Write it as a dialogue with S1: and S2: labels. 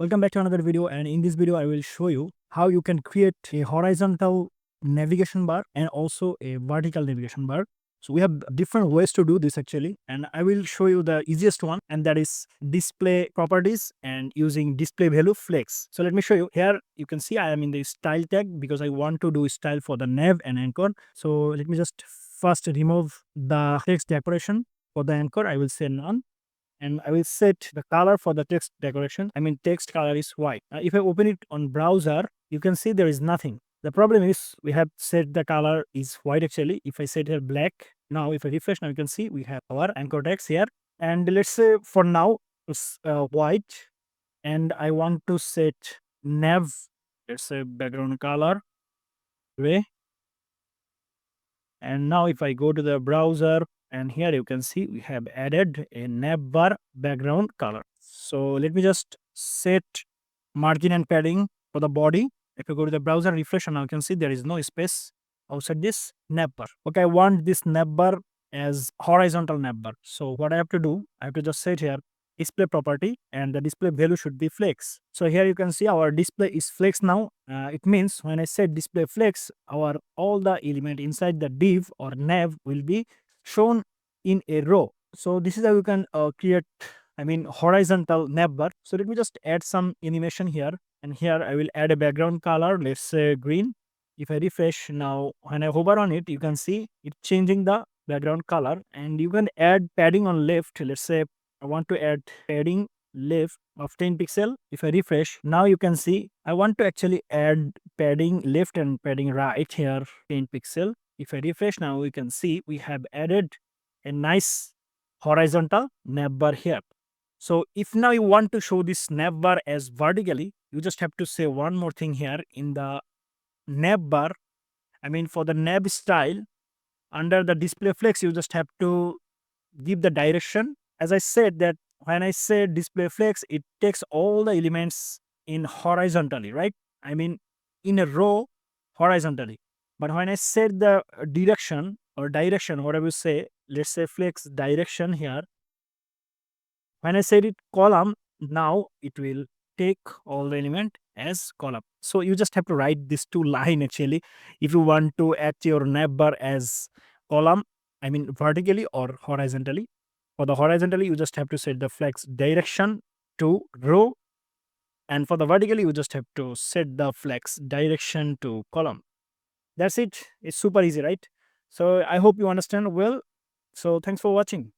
S1: Welcome back to another video, and in this video I will show you how you can create a horizontal navigation bar and also a vertical navigation bar. So we have different ways to do this actually, and I will show you the easiest one, and that is display properties and using display value flex. So let me show you. Here you can see I am in the style tag because I want to do style for the nav and anchor. So let me just first remove the text decoration. For the anchor I will say none, and I will set the color for the text decoration. I mean text color is white. If I open it on browser, you can see there is nothing. The problem is we have set the color is white actually. If I set here black, now if I refresh, now you can see we have our anchor text here. And let's say for now it's white, and I want to set nav, let's say background color gray. And now if I go to the browser, and here you can see we have added a navbar background color. So let me just set margin and padding for the body. If you go to the browser, refresh, and now you can see there is no space outside this navbar. Okay, I want this navbar as horizontal navbar. So what I have to do, I have to just set here display property, and the display value should be flex. So here you can see our display is flex now. It means when I set display flex, our all the element inside the div or nav will be shown in a row. So this is how you can create, I mean, horizontal navbar. So let me just add some animation here, and here I will add a background color, let's say green. If I refresh now, when I hover on it, you can see it changing the background color, and you can add padding on left. Let's say I want to add padding left of 10 pixel. If I refresh, now you can see I want to actually add padding left and padding right here 10 pixel. If I refresh, now we can see we have added a nice horizontal navbar here. So if now you want to show this navbar as vertically, you just have to say one more thing here in the navbar. I mean for the nav style, under the display flex, you just have to give the direction. As I said that when I say display flex, it takes all the elements in horizontally, right? I mean in a row horizontally. But when I set the direction or direction, whatever you say, let's say flex direction here. When I set it column, now it will take all the element as column. So you just have to write these two line actually if you want to add your navbar as column, I mean vertically or horizontally. For the horizontally, you just have to set the flex direction to row, and for the vertically, you just have to set the flex direction to column. That's it. It's super easy, right? So I hope you understand well. So thanks for watching.